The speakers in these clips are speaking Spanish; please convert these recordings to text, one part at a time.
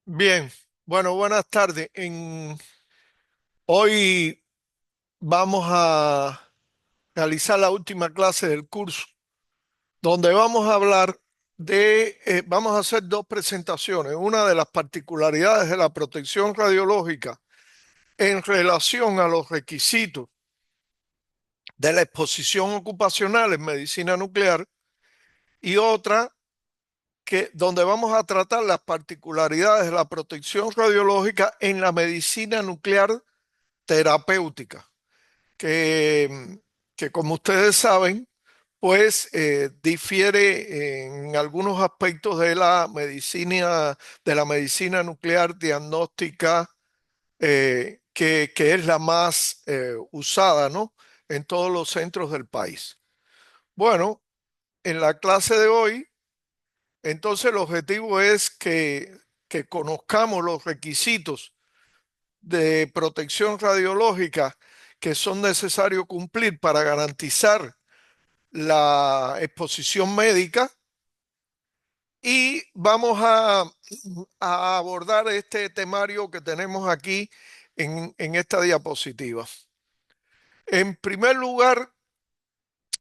Bien, bueno, buenas tardes. Hoy vamos a realizar la última clase del curso, donde vamos a hablar vamos a hacer dos presentaciones. Una de las particularidades de la protección radiológica en relación a los requisitos de la exposición ocupacional en medicina nuclear y otra donde vamos a tratar las particularidades de la protección radiológica en la medicina nuclear terapéutica. que, que como ustedes saben, pues difiere en algunos aspectos de la medicina nuclear diagnóstica, que es la más usada, ¿no? En todos los centros del país. Bueno, en la clase de hoy, entonces el objetivo es que conozcamos los requisitos de protección radiológica que son necesarios cumplir para garantizar la exposición médica y vamos a abordar este temario que tenemos aquí en esta diapositiva. En primer lugar,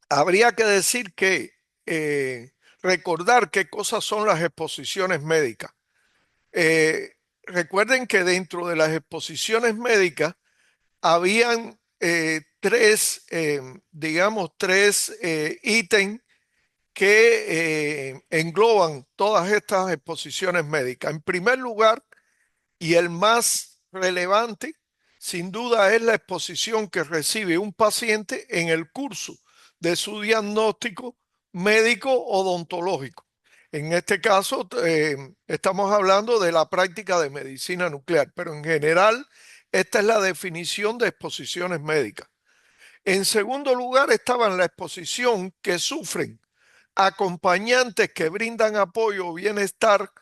habría que decir recordar qué cosas son las exposiciones médicas. Recuerden que dentro de las exposiciones médicas habían tres ítems que engloban todas estas exposiciones médicas. En primer lugar, y el más relevante, sin duda, es la exposición que recibe un paciente en el curso de su diagnóstico médico odontológico. En este caso, estamos hablando de la práctica de medicina nuclear, pero en general, esta es la definición de exposiciones médicas. En segundo lugar, estaban la exposición que sufren acompañantes que brindan apoyo o bienestar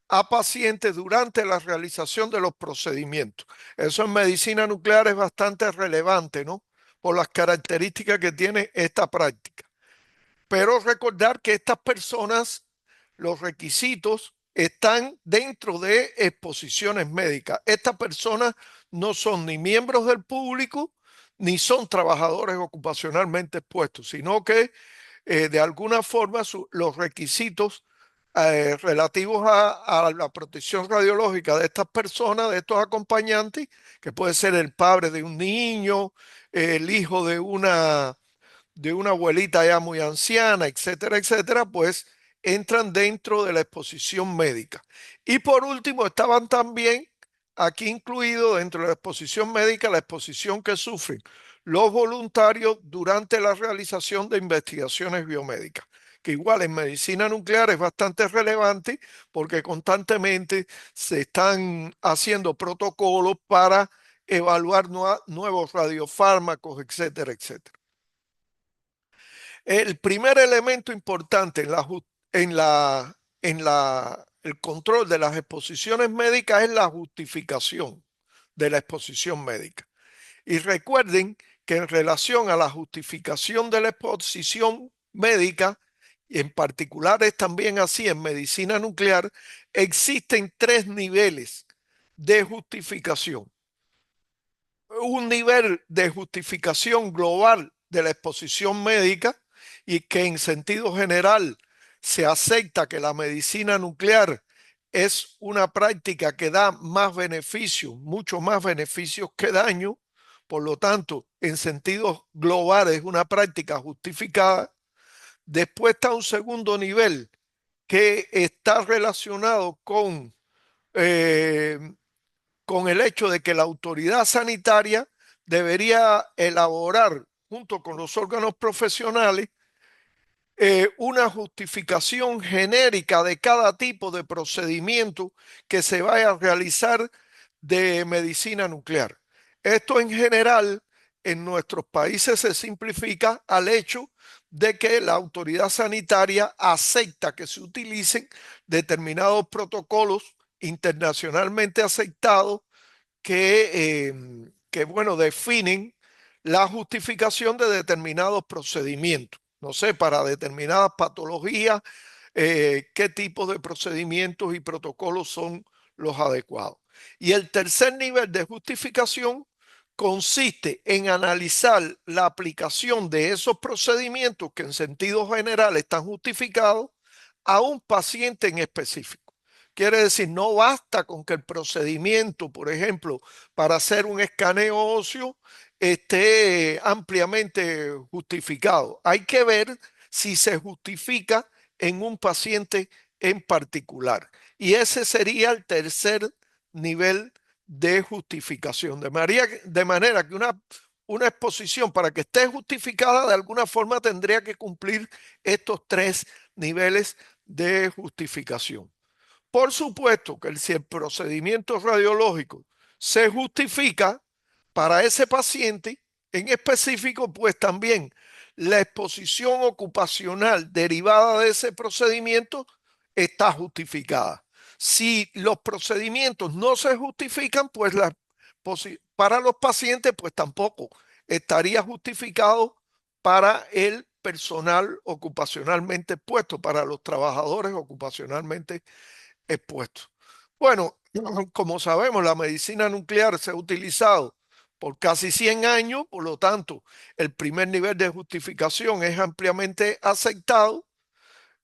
a pacientes durante la realización de los procedimientos. Eso en medicina nuclear es bastante relevante, ¿no? Por las características que tiene esta práctica. Pero recordar que estas personas, los requisitos están dentro de exposiciones médicas. Estas personas no son ni miembros del público ni son trabajadores ocupacionalmente expuestos, sino que de alguna forma los requisitos relativos a la protección radiológica de estas personas, de estos acompañantes, que puede ser el padre de un niño, el hijo de una abuelita ya muy anciana, etcétera, etcétera, pues entran dentro de la exposición médica. Y por último, estaban también aquí incluidos dentro de la exposición médica la exposición que sufren los voluntarios durante la realización de investigaciones biomédicas, que igual en medicina nuclear es bastante relevante porque constantemente se están haciendo protocolos para evaluar nuevos radiofármacos, etcétera, etcétera. El primer elemento importante el control de las exposiciones médicas es la justificación de la exposición médica. Y recuerden que en relación a la justificación de la exposición médica, y en particular es también así en medicina nuclear, existen tres niveles de justificación. Un nivel de justificación global de la exposición médica y que en sentido general se acepta que la medicina nuclear es una práctica que da más beneficios, mucho más beneficios que daño. Por lo tanto, en sentido global es una práctica justificada. Después está un segundo nivel que está relacionado eh, con el hecho de que la autoridad sanitaria debería elaborar, junto con los órganos profesionales, una justificación genérica de cada tipo de procedimiento que se vaya a realizar de medicina nuclear. Esto en general en nuestros países se simplifica al hecho de que la autoridad sanitaria acepta que se utilicen determinados protocolos internacionalmente aceptados bueno, definen la justificación de determinados procedimientos. No sé, para determinadas patologías, qué tipos de procedimientos y protocolos son los adecuados. Y el tercer nivel de justificación consiste en analizar la aplicación de esos procedimientos que en sentido general están justificados a un paciente en específico. Quiere decir, no basta con que el procedimiento, por ejemplo, para hacer un escaneo óseo esté ampliamente justificado. Hay que ver si se justifica en un paciente en particular. Y ese sería el tercer nivel de justificación. De manera que una exposición, para que esté justificada, de alguna forma tendría que cumplir estos tres niveles de justificación. Por supuesto que si el procedimiento radiológico se justifica para ese paciente en específico, pues también la exposición ocupacional derivada de ese procedimiento está justificada. Si los procedimientos no se justifican, pues para los pacientes, pues tampoco estaría justificado para el personal ocupacionalmente expuesto, para los trabajadores ocupacionalmente expuestos. Bueno, como sabemos, la medicina nuclear se ha utilizado por casi 100 años, por lo tanto, el primer nivel de justificación es ampliamente aceptado.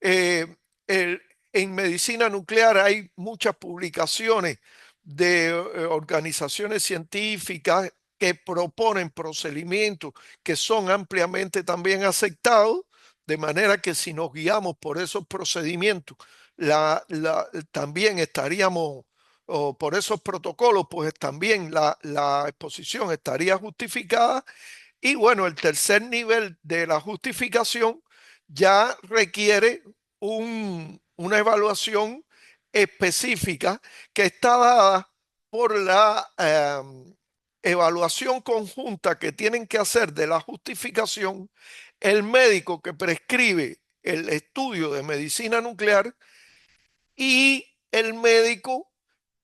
Eh, el- en medicina nuclear hay muchas publicaciones de organizaciones científicas que proponen procedimientos que son ampliamente también aceptados, de manera que si nos guiamos por esos procedimientos, también estaríamos, o por esos protocolos, pues también la exposición estaría justificada. Y bueno, el tercer nivel de la justificación ya requiere una evaluación específica que está dada por la evaluación conjunta que tienen que hacer de la justificación el médico que prescribe el estudio de medicina nuclear y el médico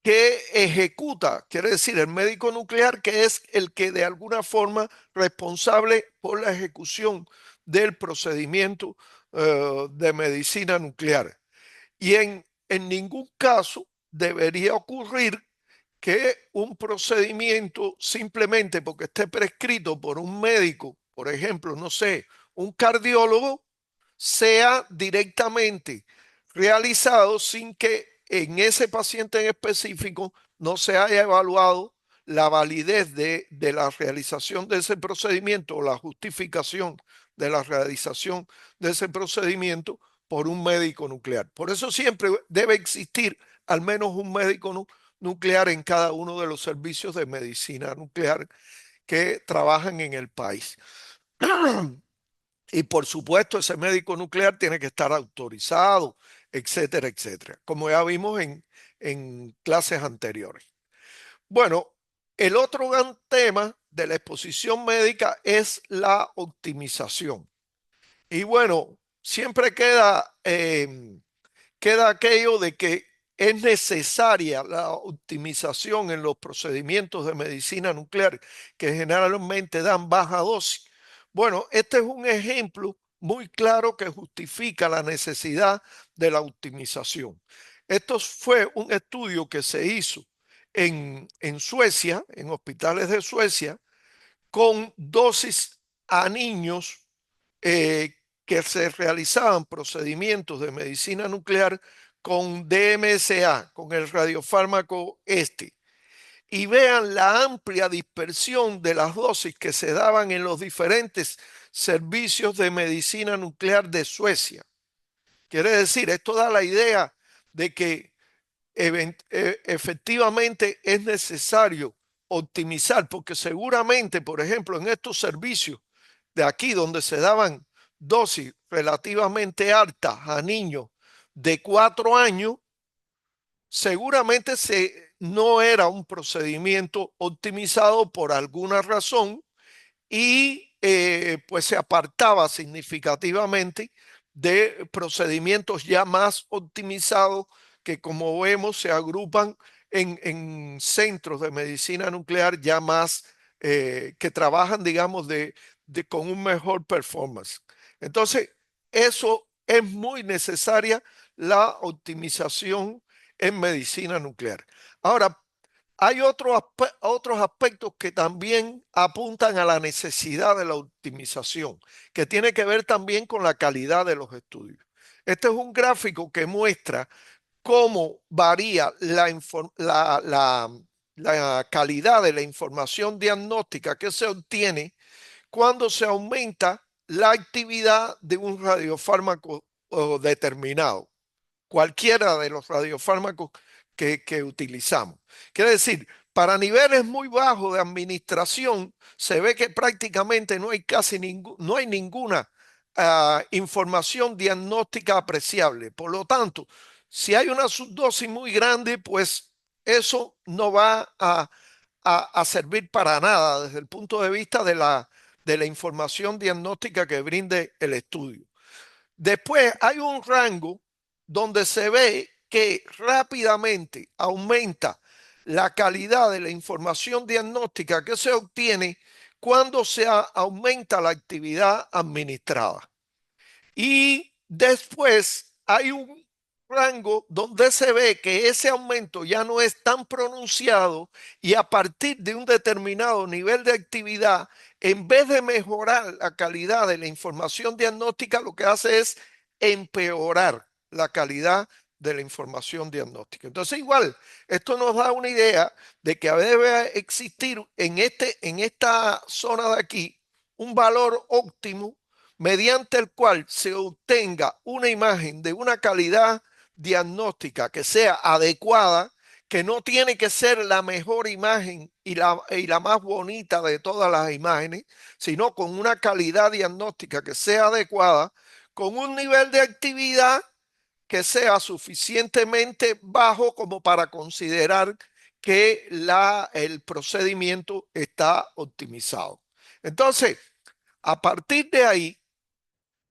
que ejecuta, quiere decir, el médico nuclear, que es el que de alguna forma responsable por la ejecución del procedimiento de medicina nuclear. Y en ningún caso debería ocurrir que un procedimiento simplemente porque esté prescrito por un médico, por ejemplo, no sé, un cardiólogo, sea directamente realizado sin que en ese paciente en específico no se haya evaluado la validez de la realización de ese procedimiento o la justificación de la realización de ese procedimiento por un médico nuclear. Por eso siempre debe existir al menos un médico nuclear en cada uno de los servicios de medicina nuclear que trabajan en el país. Y por supuesto, ese médico nuclear tiene que estar autorizado, etcétera, etcétera, como ya vimos en clases anteriores. Bueno, el otro gran tema de la exposición médica es la optimización. Y bueno, siempre queda aquello de que es necesaria la optimización en los procedimientos de medicina nuclear que generalmente dan baja dosis. Bueno, este es un ejemplo muy claro que justifica la necesidad de la optimización. Esto fue un estudio que se hizo en Suecia, en hospitales de Suecia, con dosis a niños que se realizaban procedimientos de medicina nuclear con DMSA, con el radiofármaco este. Y vean la amplia dispersión de las dosis que se daban en los diferentes servicios de medicina nuclear de Suecia. Quiere decir, esto da la idea de que efectivamente es necesario optimizar, porque seguramente, por ejemplo, en estos servicios de aquí donde se daban dosis relativamente altas a niños de 4 años, seguramente no era un procedimiento optimizado por alguna razón y pues se apartaba significativamente de procedimientos ya más optimizados que, como vemos, se agrupan en centros de medicina nuclear ya más que trabajan, digamos, con un mejor performance. Entonces, eso es muy necesaria, la optimización en medicina nuclear. Ahora, hay otros aspectos que también apuntan a la necesidad de la optimización, que tiene que ver también con la calidad de los estudios. Este es un gráfico que muestra cómo varía la calidad de la información diagnóstica que se obtiene cuando se aumenta la actividad de un radiofármaco determinado, cualquiera de los radiofármacos que utilizamos. Quiere decir, para niveles muy bajos de administración, se ve que prácticamente no hay no hay ninguna información diagnóstica apreciable. Por lo tanto, si hay una subdosis muy grande, pues eso no va a servir para nada desde el punto de vista de la información diagnóstica que brinde el estudio. Después hay un rango donde se ve que rápidamente aumenta la calidad de la información diagnóstica que se obtiene cuando aumenta la actividad administrada. Y después hay un rango donde se ve que ese aumento ya no es tan pronunciado y a partir de un determinado nivel de actividad, en vez de mejorar la calidad de la información diagnóstica, lo que hace es empeorar la calidad de la información diagnóstica. Entonces, igual, esto nos da una idea de que debe existir en esta zona de aquí un valor óptimo mediante el cual se obtenga una imagen de una calidad diagnóstica que sea adecuada, que no tiene que ser la mejor imagen y la más bonita de todas las imágenes, sino con una calidad diagnóstica que sea adecuada, con un nivel de actividad que sea suficientemente bajo como para considerar que el procedimiento está optimizado. Entonces, a partir de ahí,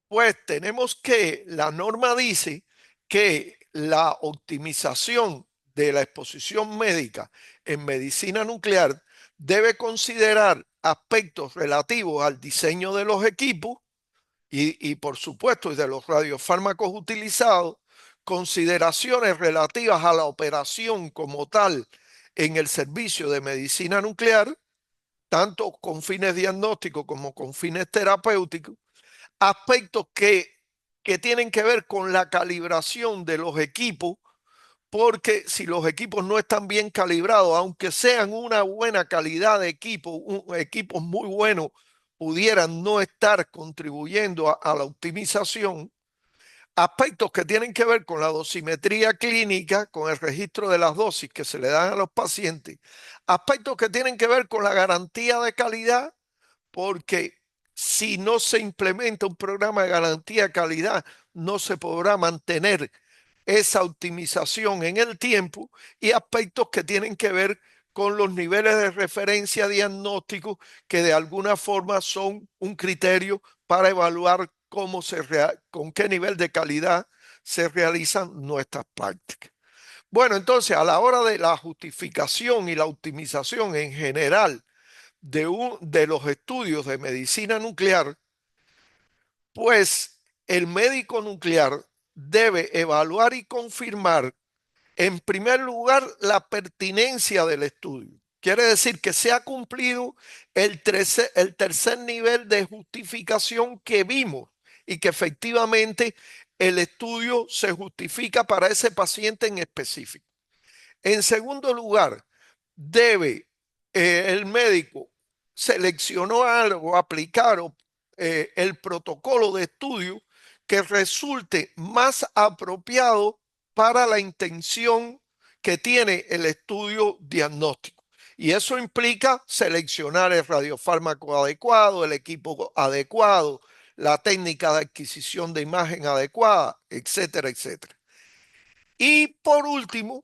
pues tenemos que la norma dice que la optimización de la exposición médica en medicina nuclear debe considerar aspectos relativos al diseño de los equipos y por supuesto de los radiofármacos utilizados, consideraciones relativas a la operación como tal en el servicio de medicina nuclear, tanto con fines diagnósticos como con fines terapéuticos, aspectos que tienen que ver con la calibración de los equipos, porque si los equipos no están bien calibrados, aunque sean una buena calidad de equipo, equipos muy buenos, pudieran no estar contribuyendo a la optimización. Aspectos que tienen que ver con la dosimetría clínica, con el registro de las dosis que se le dan a los pacientes. Aspectos que tienen que ver con la garantía de calidad, porque si no se implementa un programa de garantía de calidad, no se podrá mantener esa optimización en el tiempo, y aspectos que tienen que ver con los niveles de referencia diagnóstico que de alguna forma son un criterio para evaluar con qué nivel de calidad se realizan nuestras prácticas. Bueno, entonces a la hora de la justificación y la optimización en general de los estudios de medicina nuclear, pues el médico nuclear debe evaluar y confirmar, en primer lugar, la pertinencia del estudio. Quiere decir que se ha cumplido el tercer nivel de justificación que vimos y que efectivamente el estudio se justifica para ese paciente en específico. En segundo lugar, debe el médico seleccionar o aplicar el protocolo de estudio que resulte más apropiado para la intención que tiene el estudio diagnóstico. Y eso implica seleccionar el radiofármaco adecuado, el equipo adecuado, la técnica de adquisición de imagen adecuada, etcétera, etcétera. Y por último,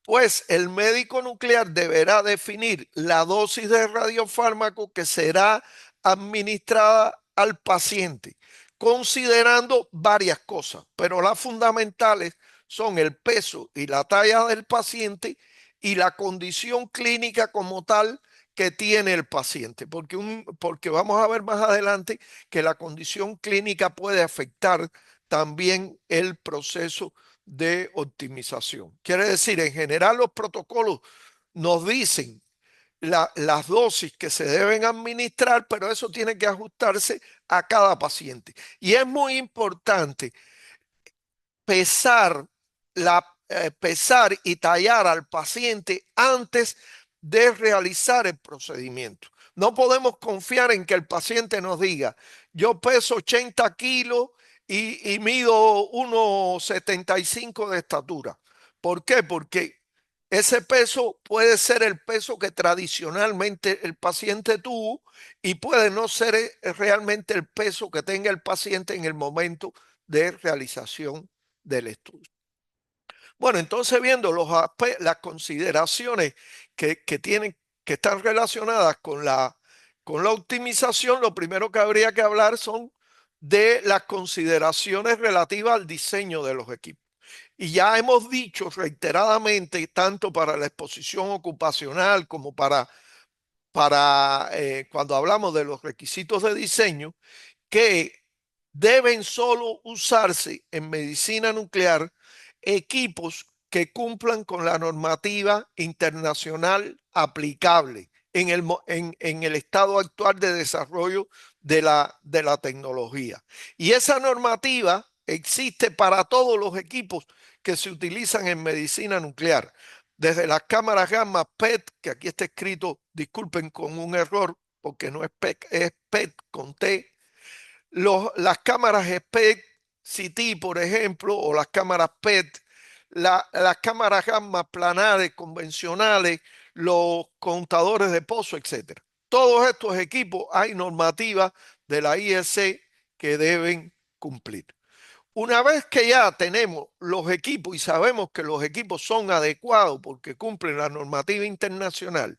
pues el médico nuclear deberá definir la dosis de radiofármaco que será administrada al paciente, considerando varias cosas, pero las fundamentales son el peso y la talla del paciente y la condición clínica como tal que tiene el paciente, porque vamos a ver más adelante que la condición clínica puede afectar también el proceso de optimización. Quiere decir, en general los protocolos nos dicen las dosis que se deben administrar, pero eso tiene que ajustarse a cada paciente. Y es muy importante pesar, pesar y tallar al paciente antes de realizar el procedimiento. No podemos confiar en que el paciente nos diga, yo peso 80 kilos y mido 1,75 de estatura. ¿Por qué? Porque ese peso puede ser el peso que tradicionalmente el paciente tuvo y puede no ser realmente el peso que tenga el paciente en el momento de realización del estudio. Bueno, entonces viendo las consideraciones que están relacionadas con la optimización, lo primero que habría que hablar son de las consideraciones relativas al diseño de los equipos. Y ya hemos dicho reiteradamente, tanto para la exposición ocupacional como para cuando hablamos de los requisitos de diseño, que deben solo usarse en medicina nuclear equipos que cumplan con la normativa internacional aplicable en el estado actual de desarrollo de la tecnología. Y esa normativa existe para todos los equipos que se utilizan en medicina nuclear, desde las cámaras gamma PET, que aquí está escrito, disculpen con un error, porque no es PET, es PET con T, las cámaras SPECT-CT, por ejemplo, o las cámaras PET, las cámaras gamma planares convencionales, los contadores de pozo, etcétera. Todos estos equipos hay normativas de la IEC que deben cumplir. Una vez que ya tenemos los equipos y sabemos que los equipos son adecuados porque cumplen la normativa internacional,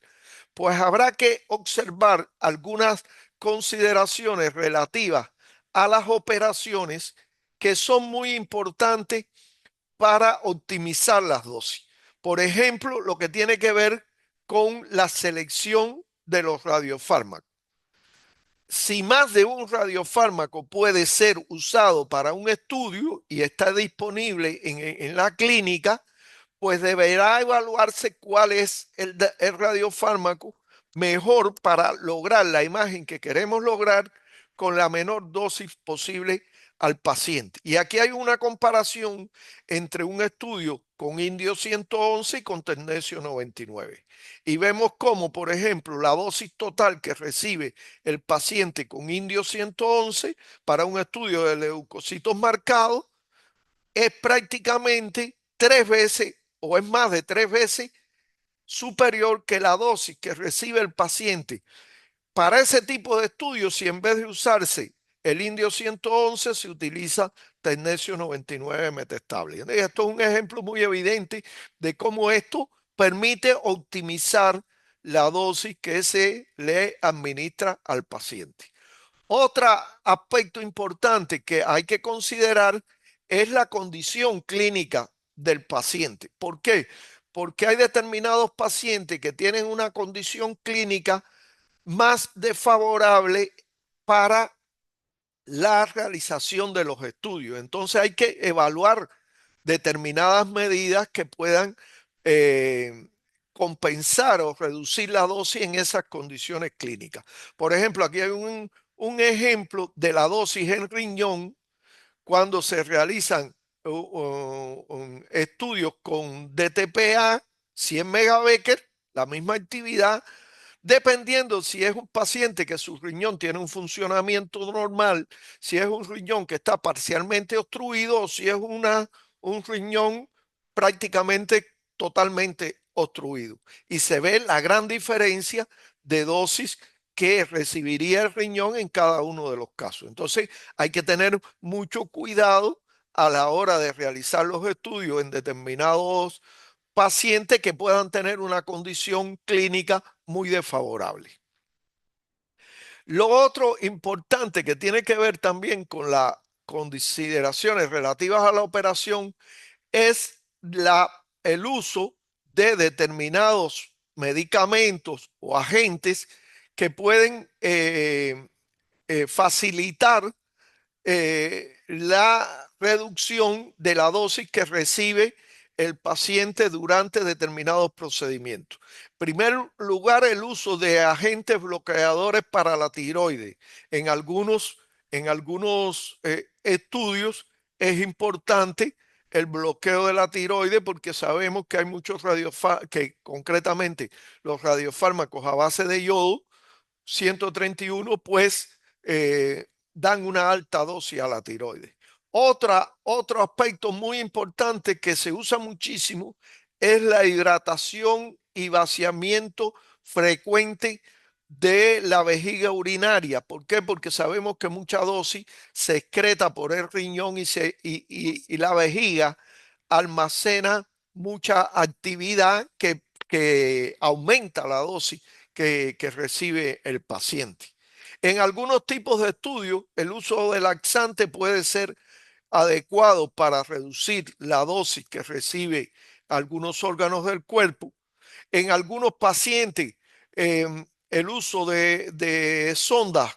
pues habrá que observar algunas consideraciones relativas a las operaciones que son muy importantes para optimizar las dosis. Por ejemplo, lo que tiene que ver con la selección de los radiofármacos. Si más de un radiofármaco puede ser usado para un estudio y está disponible en la clínica, pues deberá evaluarse cuál es el radiofármaco mejor para lograr la imagen que queremos lograr con la menor dosis posible al paciente. Y aquí hay una comparación entre un estudio con indio 111 y con tecnesio 99. Y vemos cómo, por ejemplo, la dosis total que recibe el paciente con indio 111 para un estudio de leucocitos marcados es prácticamente 3 veces o es más de 3 veces superior que la dosis que recibe el paciente. Para ese tipo de estudios, si en vez de usarse el indio 111 se utiliza tecnesio 99 metestable. Esto es un ejemplo muy evidente de cómo esto permite optimizar la dosis que se le administra al paciente. Otro aspecto importante que hay que considerar es la condición clínica del paciente. ¿Por qué? Porque hay determinados pacientes que tienen una condición clínica más desfavorable para la realización de los estudios. Entonces hay que evaluar determinadas medidas que puedan eh, compensar o reducir la dosis en esas condiciones clínicas. Por ejemplo, aquí hay un ejemplo de la dosis en riñón cuando se realizan estudios con DTPA 100 megabecker, la misma actividad, dependiendo si es un paciente que su riñón tiene un funcionamiento normal, si es un riñón que está parcialmente obstruido o si es un riñón prácticamente totalmente obstruido. Y se ve la gran diferencia de dosis que recibiría el riñón en cada uno de los casos. Entonces hay que tener mucho cuidado a la hora de realizar los estudios en determinados pacientes que puedan tener una condición clínica muy desfavorable. Lo otro importante que tiene que ver también con las consideraciones relativas a la operación es el uso de determinados medicamentos o agentes que pueden facilitar la reducción de la dosis que recibe el paciente durante determinados procedimientos. En primer lugar, el uso de agentes bloqueadores para la tiroides. En algunos, en algunos estudios es importante el bloqueo de la tiroides porque sabemos que hay muchos radiofármacos, que concretamente los radiofármacos a base de yodo 131, pues dan una alta dosis a la tiroides. Otro aspecto muy importante que se usa muchísimo es la hidratación y vaciamiento frecuente de la vejiga urinaria. ¿Por qué? Porque sabemos que mucha dosis se excreta por el riñón y la vejiga almacena mucha actividad que aumenta la dosis que recibe el paciente. En algunos tipos de estudios, el uso de laxante puede ser adecuado para reducir la dosis que recibe algunos órganos del cuerpo. En algunos pacientes, el uso de sondas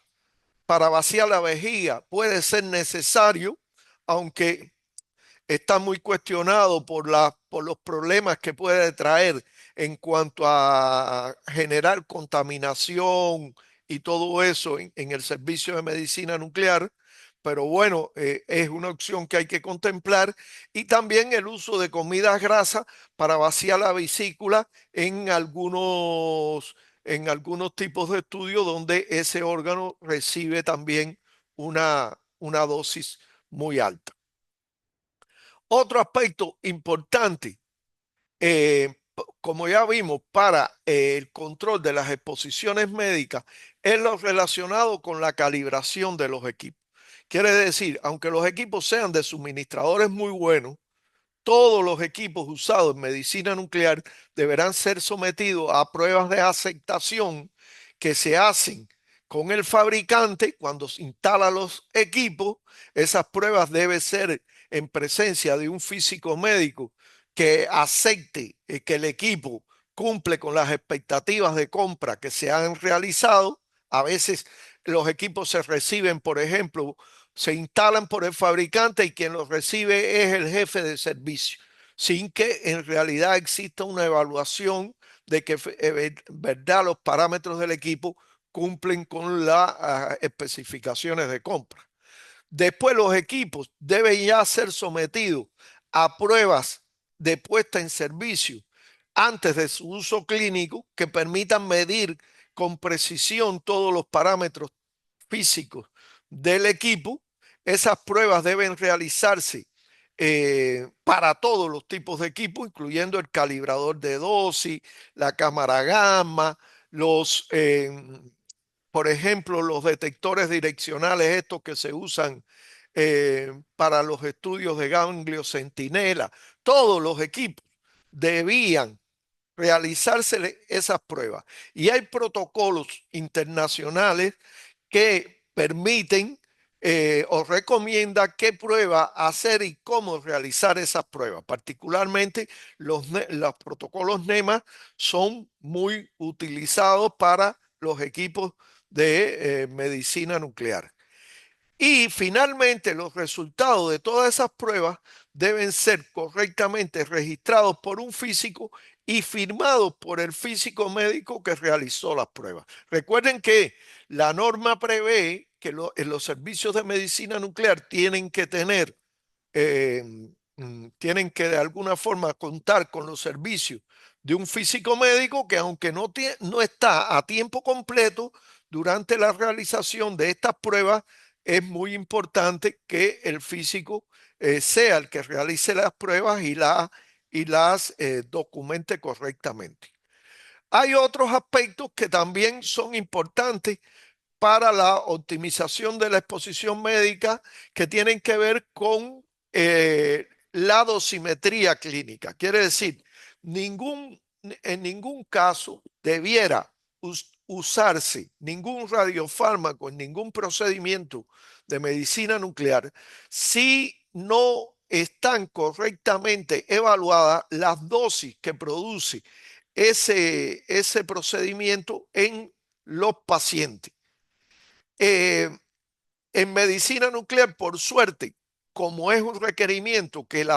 para vaciar la vejiga puede ser necesario, aunque está muy cuestionado por los problemas que puede traer en cuanto a generar contaminación y todo eso en el servicio de medicina nuclear. Pero bueno, es una opción que hay que contemplar. Y también el uso de comidas grasas para vaciar la vesícula en algunos tipos de estudios donde ese órgano recibe también una dosis muy alta. Otro aspecto importante, como ya vimos, para el control de las exposiciones médicas es lo relacionado con la calibración de los equipos. Quiere decir, aunque los equipos sean de suministradores muy buenos, todos los equipos usados en medicina nuclear deberán ser sometidos a pruebas de aceptación que se hacen con el fabricante cuando se instala los equipos. Esas pruebas deben ser en presencia de un físico médico que acepte que el equipo cumple con las expectativas de compra que se han realizado. A veces los equipos se reciben, por ejemplo, se instalan por el fabricante y quien los recibe es el jefe de servicio, sin que en realidad exista una evaluación de que verdad los parámetros del equipo cumplen con las especificaciones de compra. Después los equipos deben ya ser sometidos a pruebas de puesta en servicio antes de su uso clínico que permitan medir con precisión todos los parámetros físicos del equipo. Esas pruebas deben realizarse para todos los tipos de equipo, incluyendo el calibrador de dosis, la cámara gamma, por ejemplo, los detectores direccionales, estos que se usan para los estudios de ganglio centinela. Todos los equipos debían realizarse esas pruebas. Y hay protocolos internacionales que permiten o recomienda qué prueba hacer y cómo realizar esas pruebas. Particularmente los protocolos NEMA son muy utilizados para los equipos de medicina nuclear. Y finalmente, los resultados de todas esas pruebas deben ser correctamente registrados por un físico y firmados por el físico médico que realizó las pruebas. Recuerden que la norma prevé que en los servicios de medicina nuclear eh, tienen que de alguna forma contar con los servicios de un físico médico que aunque no está a tiempo completo durante la realización de estas pruebas, es muy importante que el físico sea el que realice las pruebas y las documente correctamente. Hay otros aspectos que también son importantes para la optimización de la exposición médica que tienen que ver con la dosimetría clínica. Quiere decir, en ningún caso debiera usarse ningún radiofármaco en ningún procedimiento de medicina nuclear si no están correctamente evaluadas las dosis que produce ese procedimiento en los pacientes. Eh, en medicina nuclear, por suerte, como es un requerimiento que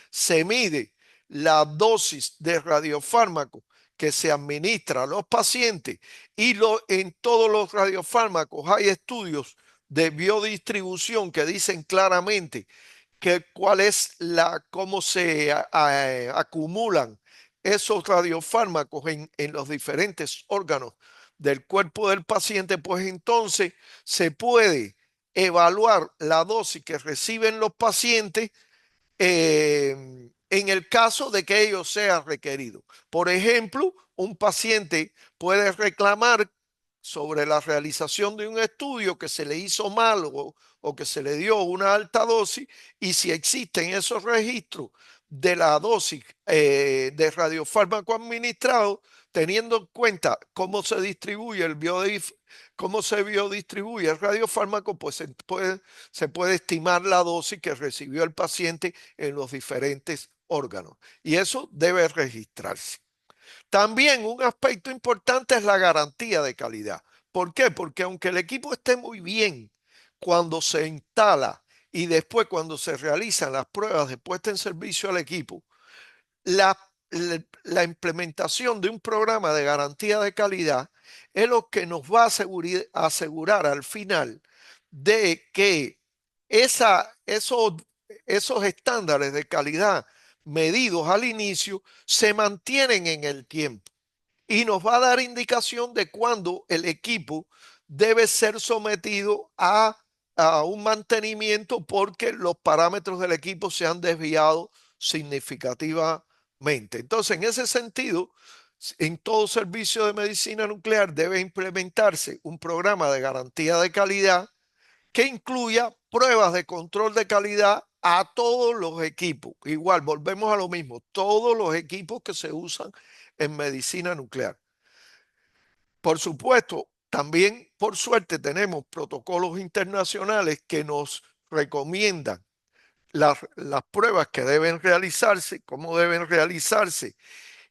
se mide la dosis de radiofármaco que se administra a los pacientes y en todos los radiofármacos hay estudios de biodistribución que dicen claramente cuál es cómo se acumulan esos radiofármacos en los diferentes órganos del cuerpo del paciente, pues entonces se puede evaluar la dosis que reciben los pacientes en el caso de que ello sea requerido. Por ejemplo, un paciente puede reclamar sobre la realización de un estudio que se le hizo mal o que se le dio una alta dosis, y si existen esos registros de la dosis de radiofármaco administrado, teniendo en cuenta cómo se distribuye cómo se biodistribuye el radiofármaco, pues se puede estimar la dosis que recibió el paciente en los diferentes órganos. Y eso debe registrarse. También un aspecto importante es la garantía de calidad. ¿Por qué? Porque aunque el equipo esté muy bien cuando se instala y después cuando se realizan las pruebas de puesta en servicio al equipo, la, la implementación de un programa de garantía de calidad es lo que nos va a asegurar al final de que esos estándares de calidad medidos al inicio se mantienen en el tiempo y nos va a dar indicación de cuándo el equipo debe ser sometido a un mantenimiento porque los parámetros del equipo se han desviado significativamente. Entonces, en ese sentido, en todo servicio de medicina nuclear debe implementarse un programa de garantía de calidad que incluya pruebas de control de calidad a todos los equipos. Igual, volvemos a lo mismo, todos los equipos que se usan en medicina nuclear. Por supuesto, también por suerte tenemos protocolos internacionales que nos recomiendan las pruebas que deben realizarse, cómo deben realizarse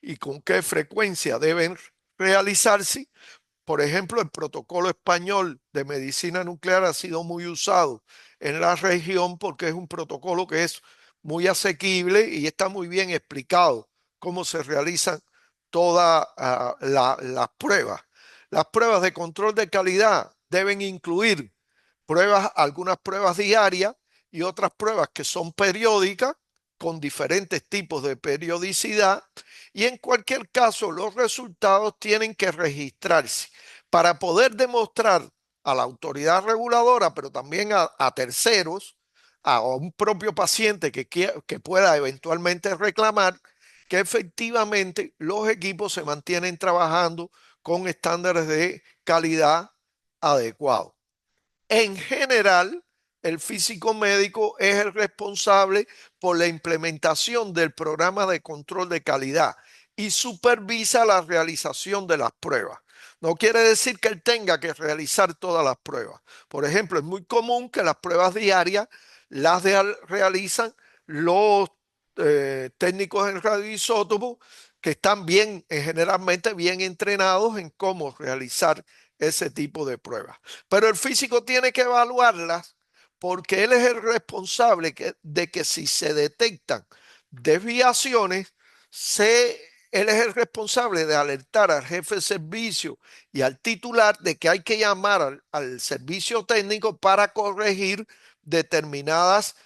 y con qué frecuencia deben realizarse. Por ejemplo, el protocolo español de medicina nuclear ha sido muy usado en la región porque es un protocolo que es muy asequible y está muy bien explicado cómo se realizan todas las pruebas. Las pruebas de control de calidad deben incluir algunas pruebas diarias y otras pruebas que son periódicas con diferentes tipos de periodicidad, y en cualquier caso los resultados tienen que registrarse para poder demostrar a la autoridad reguladora, pero también a terceros, a un propio paciente que pueda eventualmente reclamar que efectivamente los equipos se mantienen trabajando con estándares de calidad adecuados. En general, el físico médico es el responsable por la implementación del programa de control de calidad y supervisa la realización de las pruebas. No quiere decir que él tenga que realizar todas las pruebas. Por ejemplo, es muy común que las pruebas diarias realizan los técnicos en radioisótopos que están generalmente bien entrenados en cómo realizar ese tipo de pruebas. Pero el físico tiene que evaluarlas porque él es el responsable de que si se detectan desviaciones, él es el responsable de alertar al jefe de servicio y al titular de que hay que llamar al servicio técnico para corregir determinadas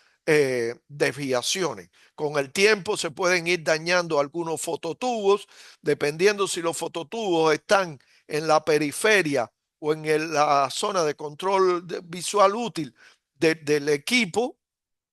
desviaciones. Con el tiempo se pueden ir dañando algunos fototubos, dependiendo si los fototubos están en la periferia o en la zona de control visual útil del equipo,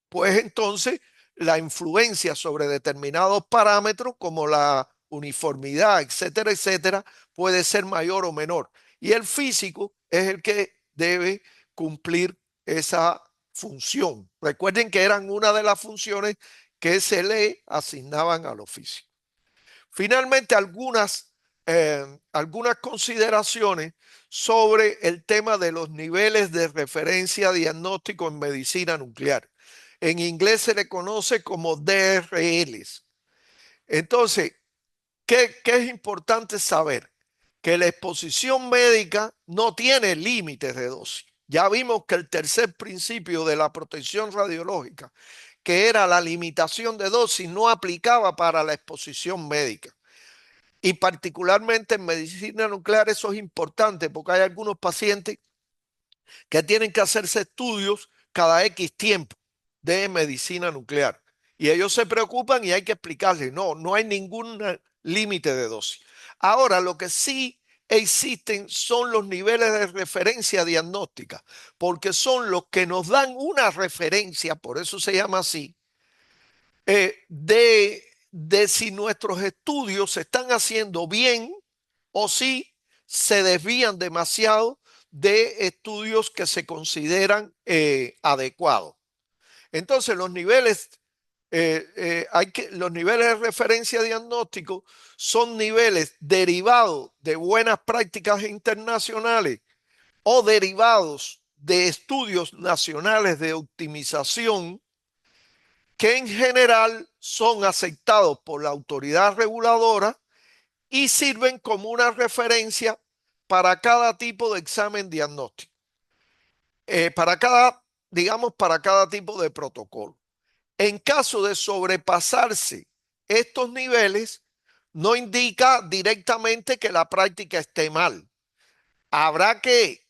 pues entonces la influencia sobre determinados parámetros como la uniformidad, etcétera, etcétera, puede ser mayor o menor. Y el físico es el que debe cumplir esa función. Recuerden que eran una de las funciones que se le asignaban a los físicos. Finalmente, algunas consideraciones sobre el tema de los niveles de referencia diagnóstico en medicina nuclear. En inglés se le conoce como DRLs. Entonces, ¿qué es importante saber? Que la exposición médica no tiene límites de dosis. Ya vimos que el tercer principio de la protección radiológica, que era la limitación de dosis, no aplicaba para la exposición médica. Y particularmente en medicina nuclear eso es importante porque hay algunos pacientes que tienen que hacerse estudios cada X tiempo de medicina nuclear. Y ellos se preocupan y hay que explicarles, no, no hay ningún límite de dosis. Ahora, lo que sí existen son los niveles de referencia diagnóstica, porque son los que nos dan una referencia, por eso se llama así, de si nuestros estudios se están haciendo bien o si se desvían demasiado de estudios que se consideran adecuados. Entonces, los niveles de referencia diagnóstico son niveles derivados de buenas prácticas internacionales o derivados de estudios nacionales de optimización que en general son aceptados por la autoridad reguladora y sirven como una referencia para cada tipo de examen diagnóstico, para cada, digamos, para cada tipo de protocolo. En caso de sobrepasarse estos niveles, no indica directamente que la práctica esté mal. Habrá que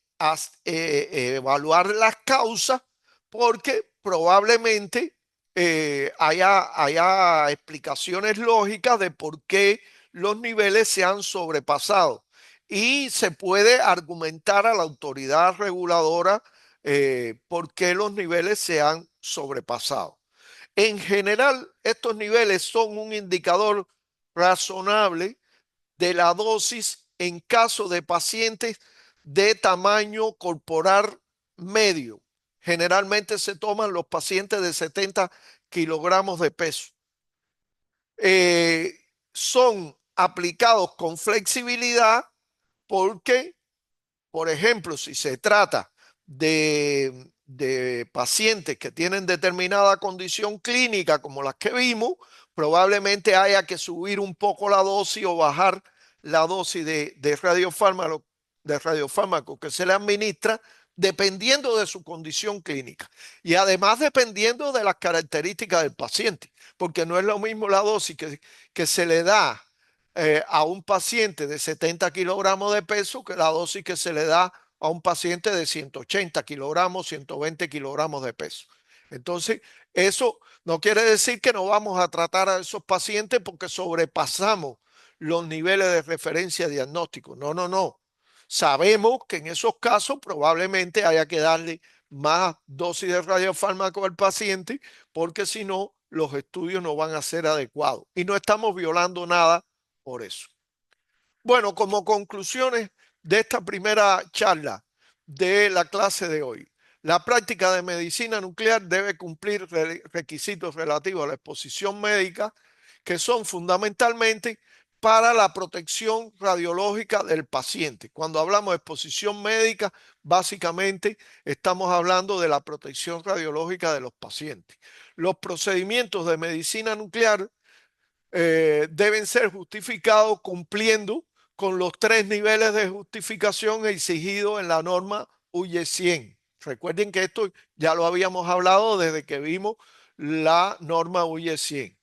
evaluar las causas porque probablemente haya explicaciones lógicas de por qué los niveles se han sobrepasado y se puede argumentar a la autoridad reguladora por qué los niveles se han sobrepasado. En general, estos niveles son un indicador razonable de la dosis en caso de pacientes de tamaño corporal medio. Generalmente se toman los pacientes de 70 kilogramos de peso. Eh, Son aplicados con flexibilidad porque, por ejemplo, si se trata de pacientes que tienen determinada condición clínica como las que vimos, probablemente haya que subir un poco la dosis o bajar la dosis de radiofármaco que se le administra dependiendo de su condición clínica y además dependiendo de las características del paciente, porque no es lo mismo la dosis que se le da a un paciente de 70 kilogramos de peso que la dosis que se le da a un paciente de 180 kilogramos, 120 kilogramos de peso. Entonces, eso no quiere decir que no vamos a tratar a esos pacientes porque sobrepasamos los niveles de referencia diagnóstico. No, no, no. Sabemos que en esos casos probablemente haya que darle más dosis de radiofármaco al paciente porque si no, los estudios no van a ser adecuados y no estamos violando nada por eso. Bueno, como conclusiones de esta primera charla de la clase de hoy, la práctica de medicina nuclear debe cumplir requisitos relativos a la exposición médica que son fundamentalmente para la protección radiológica del paciente. Cuando hablamos de exposición médica, básicamente estamos hablando de la protección radiológica de los pacientes. Los procedimientos de medicina nuclear deben ser justificados cumpliendo con los tres niveles de justificación exigidos en la norma UY 100. Recuerden que esto ya lo habíamos hablado desde que vimos la norma UY 100.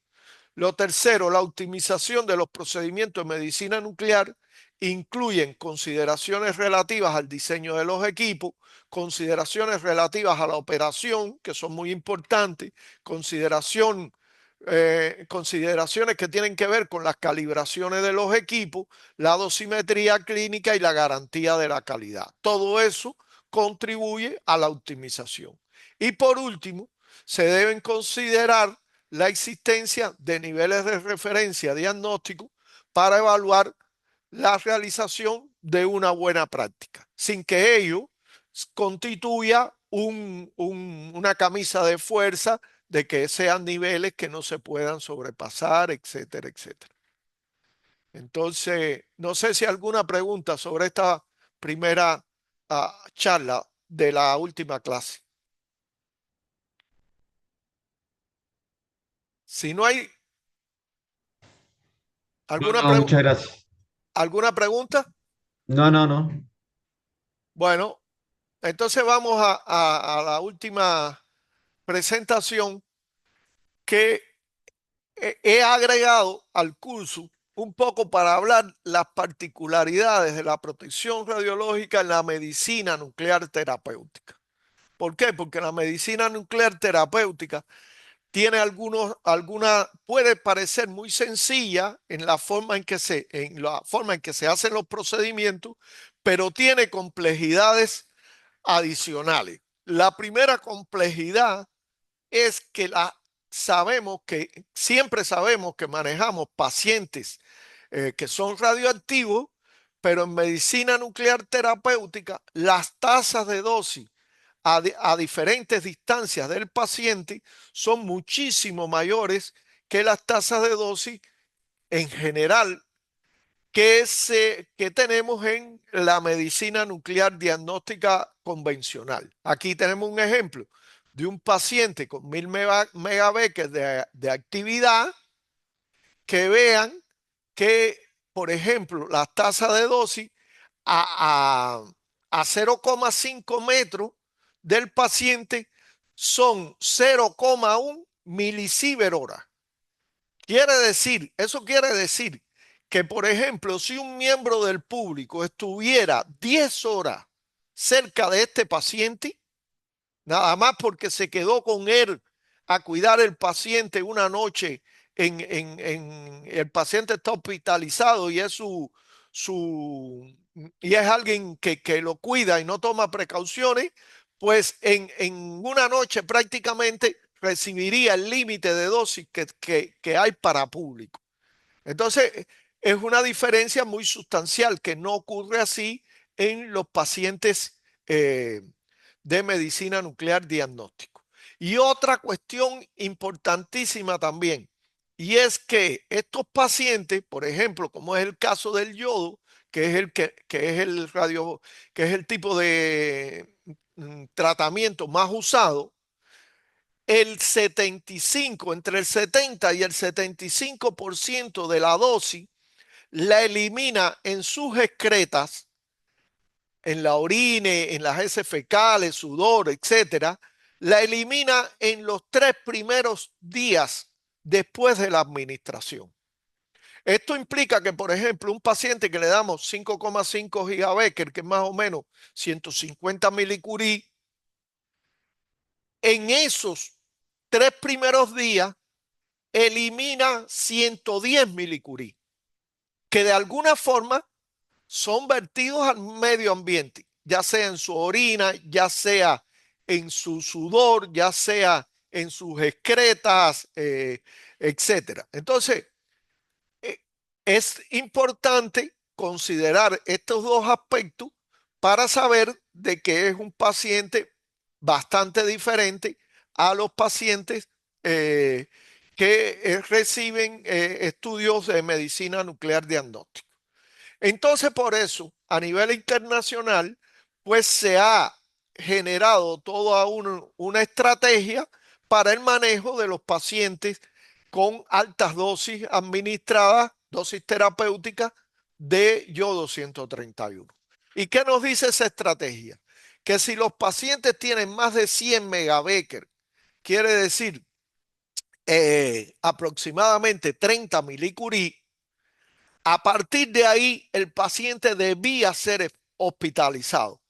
Lo tercero, la optimización de los procedimientos de medicina nuclear incluyen consideraciones relativas al diseño de los equipos, consideraciones relativas a la operación, que son muy importantes, consideraciones que tienen que ver con las calibraciones de los equipos, la dosimetría clínica y la garantía de la calidad. Todo eso contribuye a la optimización. Y por último, se deben considerar la existencia de niveles de referencia diagnóstico para evaluar la realización de una buena práctica, sin que ello constituya una camisa de fuerza de que sean niveles que no se puedan sobrepasar, etcétera, etcétera. Entonces, no sé si alguna pregunta sobre esta primera charla de la última clase. Si no hay No, alguna, no, muchas gracias. alguna pregunta, No, no, no. bueno, Entonces vamos a la última presentación que he agregado al curso un poco para hablar las particularidades de la protección radiológica en la medicina nuclear terapéutica. ¿Por qué? Porque la medicina nuclear terapéutica tiene puede parecer muy sencilla en la forma en que se hacen los procedimientos, pero tiene complejidades adicionales. La primera complejidad es que siempre sabemos que manejamos pacientes que son radioactivos, pero en medicina nuclear terapéutica las tasas de dosis a diferentes distancias del paciente son muchísimo mayores que las tasas de dosis en general que tenemos en la medicina nuclear diagnóstica convencional. Aquí tenemos un ejemplo de un paciente con 1000 megabecquerels de actividad que vean que, por ejemplo, las tasas de dosis a, a 0,5 metros del paciente son 0,1 milisievert hora. Eso quiere decir que, por ejemplo, si un miembro del público estuviera 10 horas cerca de este paciente, nada más porque se quedó con él a cuidar el paciente una noche, el paciente está hospitalizado y y es alguien que lo cuida y no toma precauciones, pues en una noche prácticamente recibiría el límite de dosis que hay para público. Entonces, es una diferencia muy sustancial que no ocurre así en los pacientes de medicina nuclear diagnóstico. Y otra cuestión importantísima también, y es que estos pacientes, por ejemplo, como es el caso del yodo, que es el radio, que es el tipo de tratamiento más usado, entre el 70 y el 75% de la dosis la elimina en sus excretas, en la orina, en las heces fecales, sudor, etcétera, la elimina en los 3 primeros días después de la administración. Esto implica que, por ejemplo, un paciente que le damos 5,5 gigabecquerels, que es más o menos 150 milicurie, en esos 3 primeros días elimina 110 milicurie, que de alguna forma son vertidos al medio ambiente, ya sea en su orina, ya sea en su sudor, ya sea en sus excretas, etcétera. Entonces, eh, es importante considerar estos dos aspectos para saber de que es un paciente bastante diferente a los pacientes que reciben estudios de medicina nuclear diagnóstica. Entonces, por eso, a nivel internacional, pues se ha generado toda una estrategia para el manejo de los pacientes con altas dosis administradas, dosis terapéuticas de yodo 131. ¿Y qué nos dice esa estrategia? Que si los pacientes tienen más de 100 megabecquerels, quiere decir aproximadamente 30 milicurie, a partir de ahí, el paciente debía ser hospitalizado.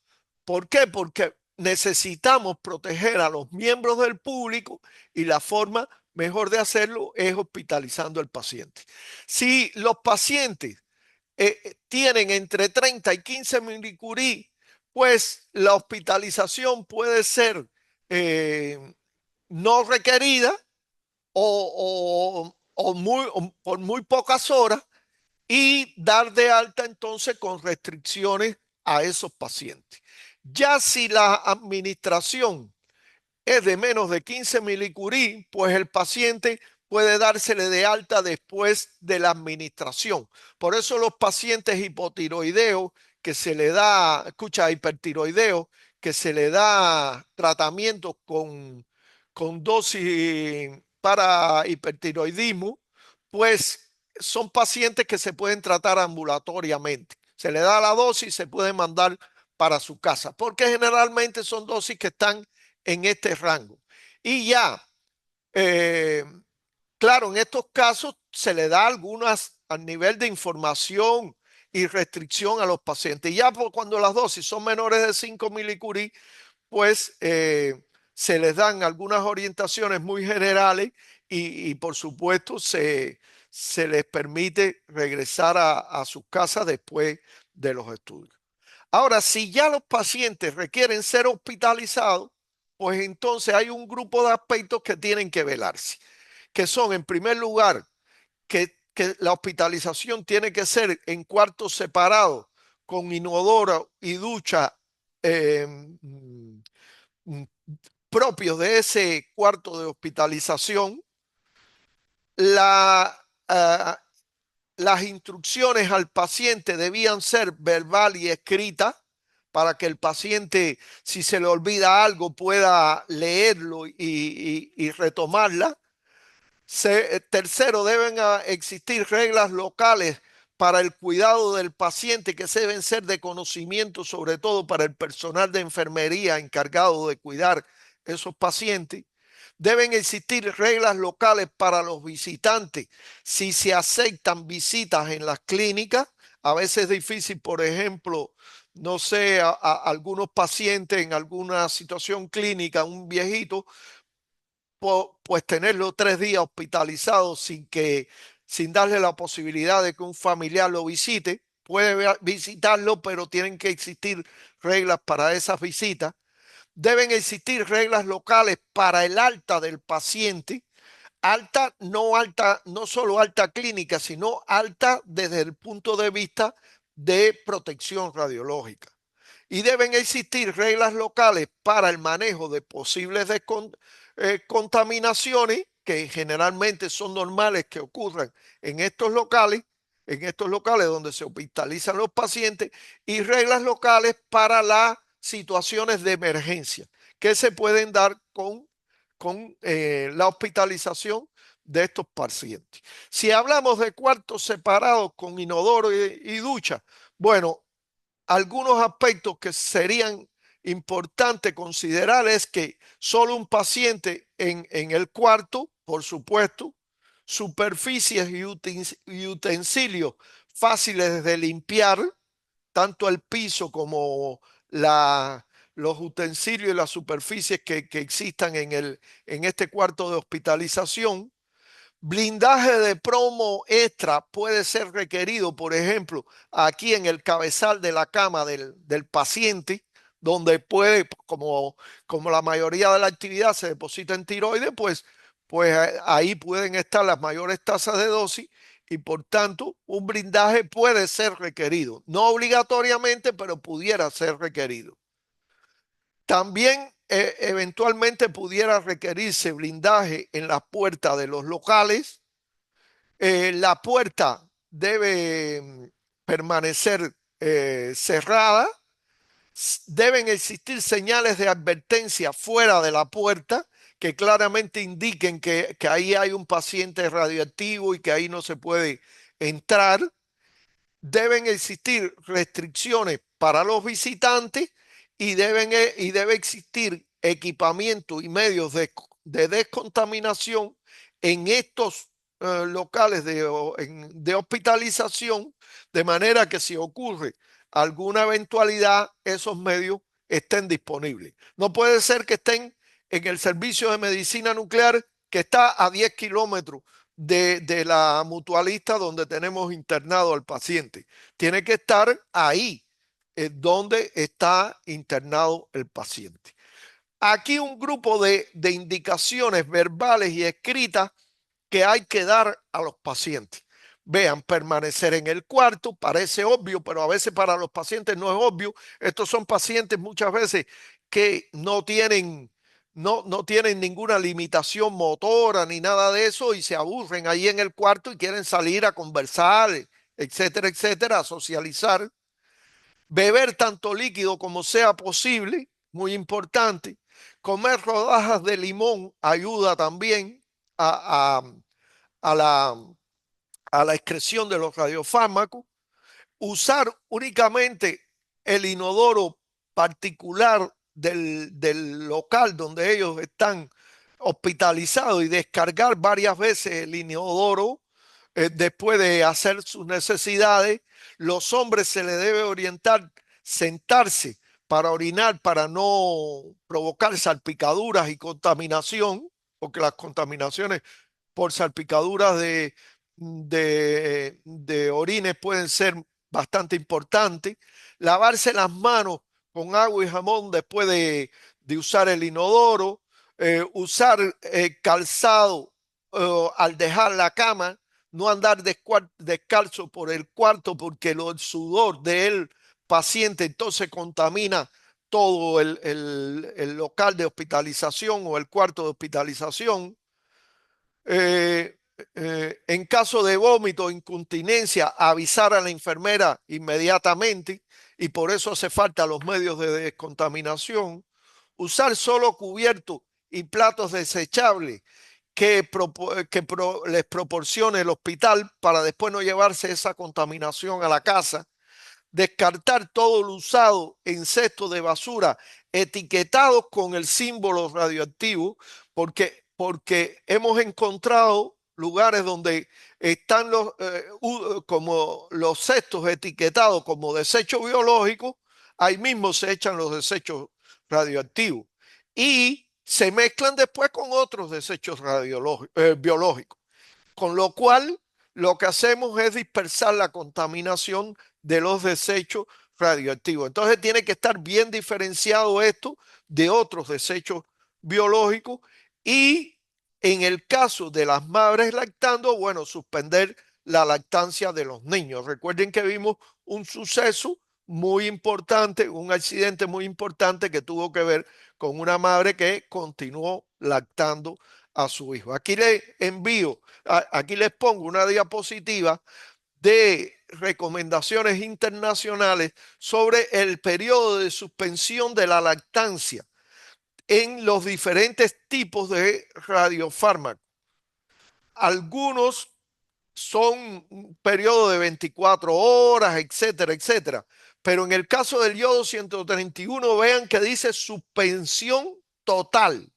¿Por qué? Porque necesitamos proteger a los miembros del público y la forma mejor de hacerlo es hospitalizando al paciente. Si los pacientes tienen entre 30 y 15 milicurie, pues la hospitalización puede ser eh, no requerida o por muy pocas horas y dar de alta entonces con restricciones a esos pacientes. Ya si la administración es de menos de 15 milicurie, pues el paciente puede dársele de alta después de la administración. Por eso los pacientes hipotiroideos que se le da, escucha, hipertiroideos, que se le da tratamiento con dosis para hipertiroidismo, pues son pacientes que se pueden tratar ambulatoriamente. Se le da la dosis y se puede mandar para su casa, porque generalmente son dosis que están en este rango. Y ya, eh, claro, en estos casos se le da algunas a nivel de información y restricción a los pacientes. Ya cuando las dosis son menores de 5 milicurie, pues se les dan algunas orientaciones muy generales y por supuesto se les permite regresar a sus casas después de los estudios. Ahora, si ya los pacientes requieren ser hospitalizados, pues entonces hay un grupo de aspectos que tienen que velarse, que son, en primer lugar, que la hospitalización tiene que ser en cuartos separados, con inodoro y ducha eh, propios de ese cuarto de hospitalización. La, uh, las instrucciones al paciente debían ser verbal y escrita para que el paciente, si se le olvida algo, pueda leerlo y retomarla. Tercero, deben existir reglas locales para el cuidado del paciente que deben ser de conocimiento, sobre todo para el personal de enfermería encargado de cuidar esos pacientes. Deben existir reglas locales para los visitantes si se aceptan visitas en las clínicas. A veces es difícil, por ejemplo, no sé, a algunos pacientes en alguna situación clínica, un viejito, pues tenerlo 3 días hospitalizado sin darle la posibilidad de que un familiar lo visite. Puede visitarlo, pero tienen que existir reglas para esas visitas. Deben existir reglas locales para el alta del paciente. Alta, no solo alta clínica, sino alta desde el punto de vista de protección radiológica. Y deben existir reglas locales para el manejo de posibles contaminaciones que generalmente son normales que ocurran en estos locales donde se hospitalizan los pacientes, y reglas locales para las situaciones de emergencia que se pueden dar con la hospitalización de estos pacientes. Si hablamos de cuartos separados con inodoro y ducha, bueno, algunos aspectos que serían importantes considerar es que solo un paciente en el cuarto, por supuesto, superficies y utensilios fáciles de limpiar, tanto el piso como los utensilios y las superficies que existan en este cuarto de hospitalización. Blindaje de plomo extra puede ser requerido, por ejemplo, aquí en el cabezal de la cama del paciente, donde puede, como la mayoría de la actividad se deposita en tiroides, pues ahí pueden estar las mayores tasas de dosis y por tanto un blindaje puede ser requerido. No obligatoriamente, pero pudiera ser requerido. También eventualmente pudiera requerirse blindaje en las puertas de los locales. La puerta debe permanecer cerrada. Deben existir señales de advertencia fuera de la puerta que claramente indiquen que ahí hay un paciente radioactivo y que ahí no se puede entrar. Deben existir restricciones para los visitantes y debe existir equipamiento y medios de descontaminación en estos locales de hospitalización, de manera que si ocurre alguna eventualidad, esos medios estén disponibles. No puede ser que estén en el servicio de medicina nuclear que está a 10 kilómetros de la mutualista donde tenemos internado al paciente. Tiene que estar ahí, donde está internado el paciente. Aquí un grupo de indicaciones verbales y escritas que hay que dar a los pacientes. Vean, permanecer en el cuarto, parece obvio, pero a veces para los pacientes no es obvio. Estos son pacientes muchas veces que no tienen ninguna limitación motora ni nada de eso y se aburren ahí en el cuarto y quieren salir a conversar, etcétera, etcétera, a socializar. Beber tanto líquido como sea posible, muy importante. Comer rodajas de limón ayuda también a, a, a la, a la excreción de los radiofármacos. Usar únicamente el inodoro particular del local donde ellos están hospitalizados y descargar varias veces el inodoro después de hacer sus necesidades. Los hombres se les debe orientar sentarse para orinar, para no provocar salpicaduras y contaminación, porque las contaminaciones por salpicaduras de orines pueden ser bastante importantes. Lavarse las manos con agua y jabón después de usar el inodoro. Usar calzado al dejar la cama, no andar descalzo por el cuarto porque el sudor del paciente entonces contamina todo el local de hospitalización o el cuarto de hospitalización. eh, en caso de vómito o incontinencia, avisar a la enfermera inmediatamente, y por eso hace falta los medios de descontaminación. Usar solo cubiertos y platos desechables que les proporcione el hospital para después no llevarse esa contaminación a la casa. Descartar todo lo usado en cestos de basura etiquetados con el símbolo radioactivo, porque hemos encontrado lugares donde están como los cestos etiquetados como desecho biológico, ahí mismo se echan los desechos radioactivos y se mezclan después con otros desechos biológicos. Con lo cual, lo que hacemos es dispersar la contaminación de los desechos radioactivos. Entonces, tiene que estar bien diferenciado esto de otros desechos biológicos y en el caso de las madres lactando, bueno, suspender la lactancia de los niños. Recuerden que vimos un suceso muy importante, un accidente muy importante que tuvo que ver con una madre que continuó lactando a su hijo. Aquí les envío, aquí les pongo una diapositiva de recomendaciones internacionales sobre el periodo de suspensión de la lactancia en los diferentes tipos de radiofármacos. Algunos son un periodo de 24 horas, etcétera, etcétera. Pero en el caso del yodo 131, vean que dice suspensión total,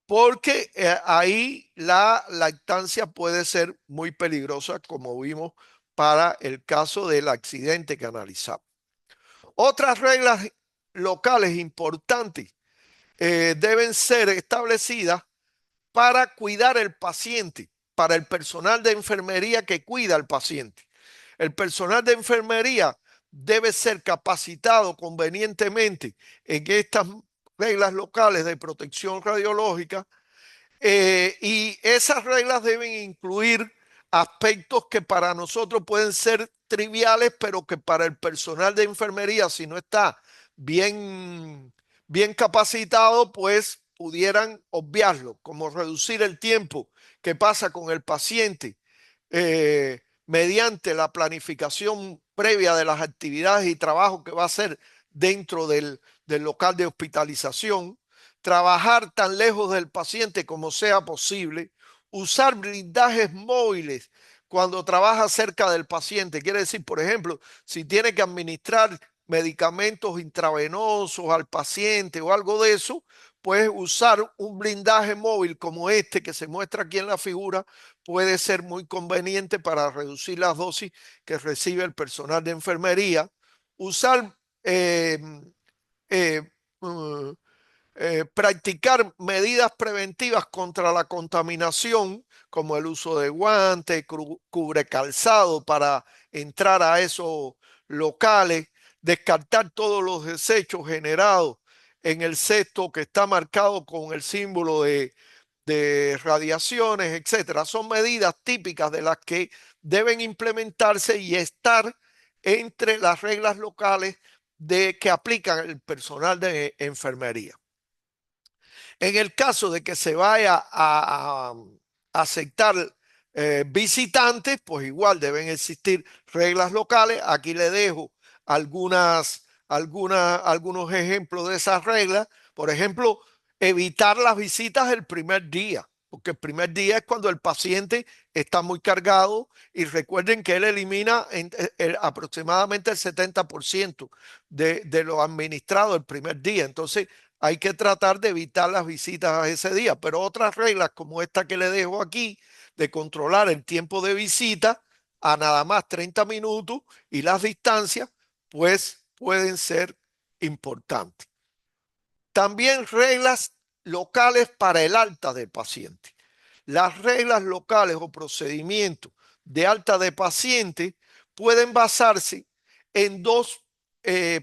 porque ahí la lactancia puede ser muy peligrosa, como vimos para el caso del accidente que analizamos. Otras reglas locales importantes deben ser establecidas para cuidar el paciente, para el personal de enfermería que cuida al paciente. El personal de enfermería debe ser capacitado convenientemente en estas reglas locales de protección radiológica, y esas reglas deben incluir aspectos que para nosotros pueden ser triviales, pero que para el personal de enfermería, si no está bien capacitado, pues pudieran obviarlo, como reducir el tiempo que pasa con el paciente mediante la planificación previa de las actividades y trabajo que va a hacer dentro del local de hospitalización, trabajar tan lejos del paciente como sea posible, usar blindajes móviles cuando trabaja cerca del paciente. Quiere decir, por ejemplo, si tiene que administrar medicamentos intravenosos al paciente o algo de eso, pues usar un blindaje móvil como este que se muestra aquí en la figura puede ser muy conveniente para reducir las dosis que recibe el personal de enfermería. Usar eh, eh, uh, practicar medidas preventivas contra la contaminación, como el uso de guantes, cubre calzado para entrar a esos locales, descartar todos los desechos generados en el cesto que está marcado con el símbolo de radiaciones, etcétera. Son medidas típicas de las que deben implementarse y estar entre las reglas locales que aplican el personal de enfermería. En el caso de que se vaya a aceptar visitantes, pues igual deben existir reglas locales. Aquí le dejo algunos ejemplos de esas reglas. Por ejemplo, evitar las visitas el primer día. porque el primer día es cuando el paciente está muy cargado y recuerden que él elimina aproximadamente el 70% de lo administrado el primer día. Entonces hay que tratar de evitar las visitas a ese día, pero otras reglas como esta que le dejo aquí, de controlar el tiempo de visita a nada más 30 minutos y las distancias, pues pueden ser importantes. También reglas locales para el alta del paciente. Las reglas locales o procedimientos de alta de paciente pueden basarse en dos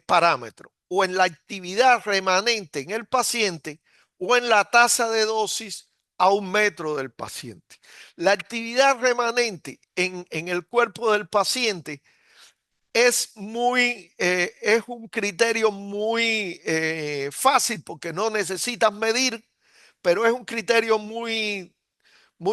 parámetros, o en la actividad remanente en el paciente o en la tasa de dosis a 1 metro del paciente. La actividad remanente en el cuerpo del paciente es un criterio muy fácil porque no necesitas medir, pero es un criterio muy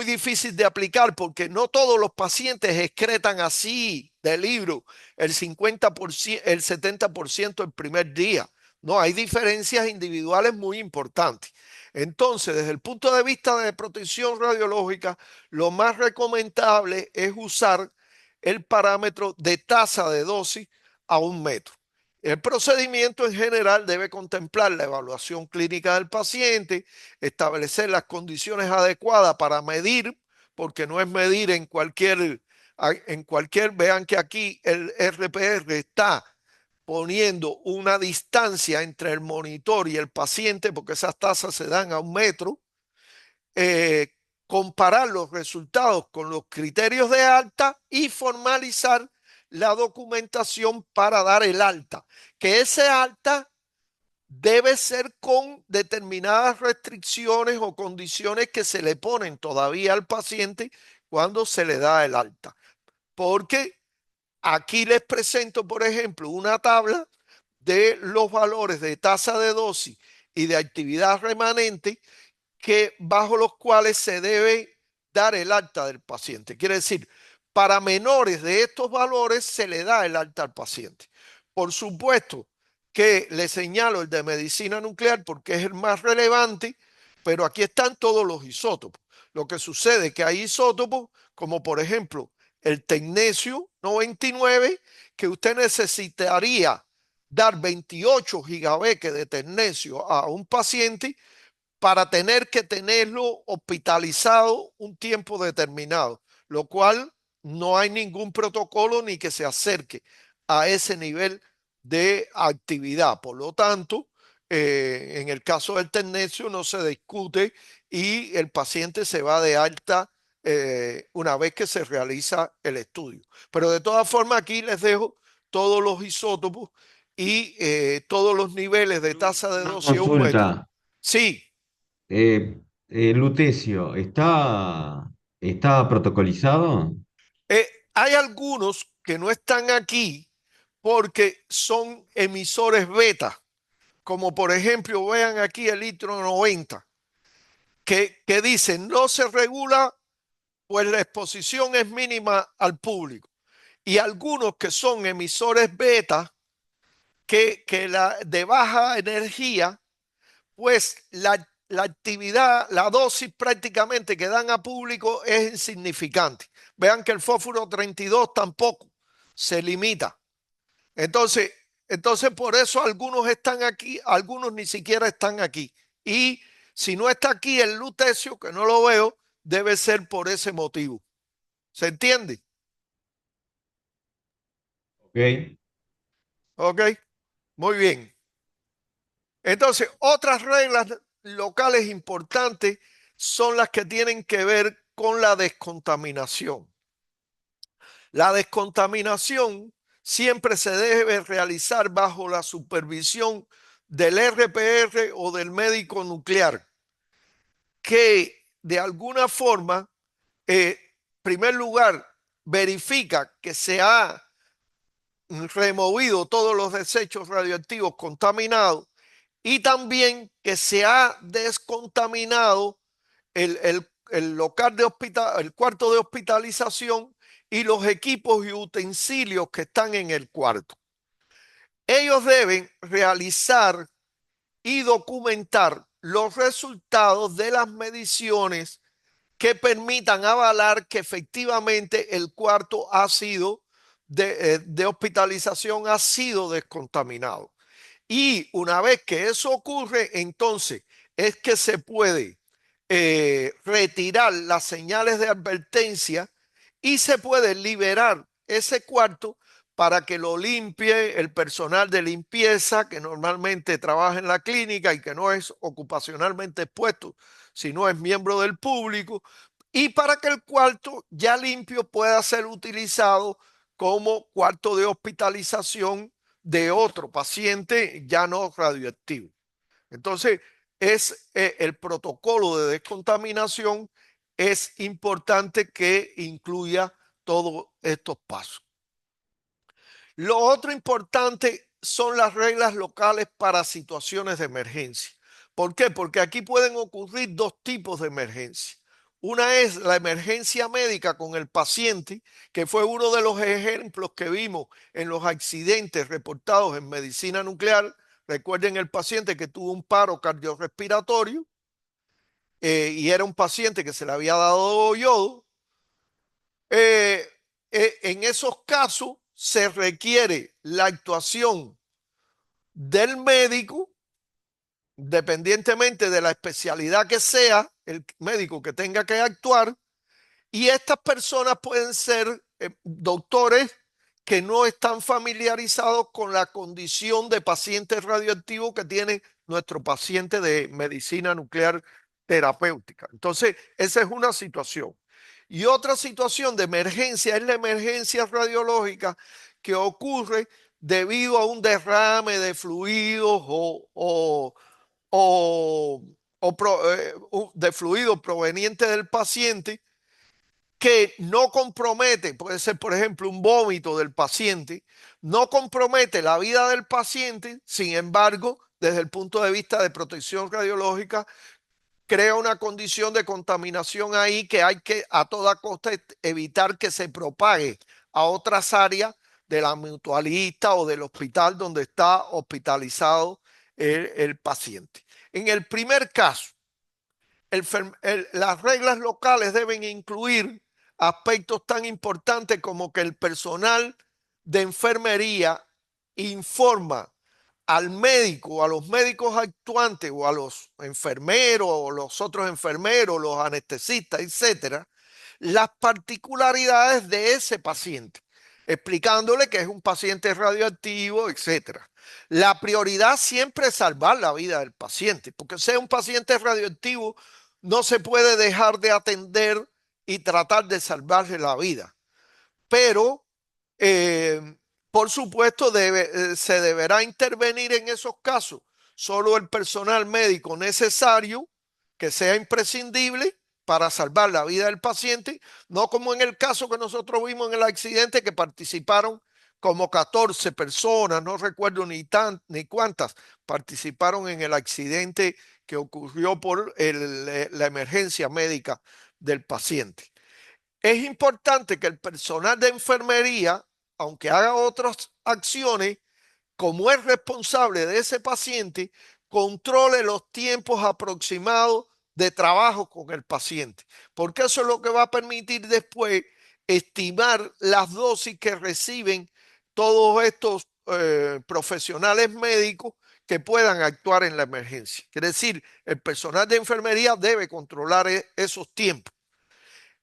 difícil de aplicar porque no todos los pacientes excretan así de libro el 50%, el 70% el primer día. No, hay diferencias individuales muy importantes. Entonces, desde el punto de vista de protección radiológica, lo más recomendable es usar el parámetro de tasa de dosis a 1 metro. El procedimiento en general debe contemplar la evaluación clínica del paciente, establecer las condiciones adecuadas para medir, porque no es medir vean que aquí el RPR está poniendo una distancia entre el monitor y el paciente, porque esas tasas se dan a 1 metro, eh, comparar los resultados con los criterios de alta y formalizar la documentación para dar el alta, que ese alta debe ser con determinadas restricciones o condiciones que se le ponen todavía al paciente cuando se le da el alta. Porque aquí les presento, por ejemplo, una tabla de los valores de tasa de dosis y de actividad remanente bajo los cuales se debe dar el alta del paciente. Quiere decir, para menores de estos valores se le da el alta al paciente. Por supuesto que le señalo el de medicina nuclear porque es el más relevante, pero aquí están todos los isótopos. Lo que sucede es que hay isótopos como por ejemplo el tecnesio 99, que usted necesitaría dar 28 gigabeques de tecnesio a un paciente para tener que tenerlo hospitalizado un tiempo determinado, lo cual no hay ningún protocolo ni que se acerque a ese nivel de actividad. Por lo tanto, en el caso del tecnesio no se discute y el paciente se va de alta una vez que se realiza el estudio. Pero de todas formas, aquí les dejo todos los isótopos y todos los niveles de tasa de Una dosis a 1 metro. consulta. Sí. Lutecio, ¿está protocolizado? Hay algunos que no están aquí porque son emisores beta, como por ejemplo, vean aquí el litro 90, que dicen no se regula, pues la exposición es mínima al público. Y algunos que son emisores beta, que de baja energía, pues la actividad, la dosis prácticamente que dan a público es insignificante. Vean que el fósforo 32 tampoco se limita. Entonces, entonces por eso algunos están aquí, algunos ni siquiera están aquí. Y si no está aquí el lutecio, que no lo veo, debe ser por ese motivo. ¿Se entiende? Ok. Ok, muy bien. Entonces, otras reglas locales importantes son las que tienen que ver con la descontaminación. La descontaminación siempre se debe realizar bajo la supervisión del RPR o del médico nuclear, que de alguna forma, en primer lugar, verifica que se ha removido todos los desechos radioactivos contaminados y también que se ha descontaminado el local de hospital, el cuarto de hospitalización y los equipos y utensilios que están en el cuarto. Ellos deben realizar y documentar los resultados de las mediciones que permitan avalar que efectivamente el cuarto ha sido de hospitalización ha sido descontaminado. Y una vez que eso ocurre, entonces es que se puede retirar las señales de advertencia y se puede liberar ese cuarto para que lo limpie el personal de limpieza que normalmente trabaja en la clínica y que no es ocupacionalmente expuesto, sino es miembro del público, y para que el cuarto ya limpio pueda ser utilizado como cuarto de hospitalización de otro paciente ya no radioactivo. Entonces, el protocolo de descontaminación es importante que incluya todos estos pasos. Lo otro importante son las reglas locales para situaciones de emergencia. ¿Por qué? Porque aquí pueden ocurrir dos tipos de emergencia. Una es la emergencia médica con el paciente, que fue uno de los ejemplos que vimos en los accidentes reportados en medicina nuclear. Recuerden el paciente que tuvo un paro cardiorrespiratorio y era un paciente que se le había dado yodo. Eh, en esos casos se requiere la actuación del médico, dependientemente de la especialidad que sea el médico que tenga que actuar, y estas personas pueden ser doctores que no están familiarizados con la condición de paciente radioactivo que tiene nuestro paciente de medicina nuclear terapéutica. Entonces, esa es una situación. Y otra situación de emergencia es la emergencia radiológica que ocurre debido a un derrame de fluidos o, de fluido proveniente del paciente que no compromete, puede ser por ejemplo un vómito del paciente, no compromete la vida del paciente, sin embargo, desde el punto de vista de protección radiológica, crea una condición de contaminación ahí que hay que a toda costa evitar que se propague a otras áreas de la mutualista o del hospital donde está hospitalizado el paciente. En el primer caso, las reglas locales deben incluir aspectos tan importantes como que el personal de enfermería informa al médico, a los médicos actuantes o a los enfermeros o los otros enfermeros, los anestesistas, etcétera, las particularidades de ese paciente, explicándole que es un paciente radioactivo, etcétera. La prioridad siempre es salvar la vida del paciente, porque sea un paciente radioactivo, no se puede dejar de atender y tratar de salvarle la vida. Pero, eh, por supuesto, se deberá intervenir en esos casos solo el personal médico necesario, que sea imprescindible para salvar la vida del paciente, no como en el caso que nosotros vimos en el accidente que participaron como 14 personas, no recuerdo ni cuántas participaron en el accidente que ocurrió por la emergencia médica del paciente. Es importante que el personal de enfermería, aunque haga otras acciones, como es responsable de ese paciente, controle los tiempos aproximados de trabajo con el paciente, porque eso es lo que va a permitir después estimar las dosis que reciben todos estos profesionales médicos que puedan actuar en la emergencia. Quiere decir, el personal de enfermería debe controlar esos tiempos.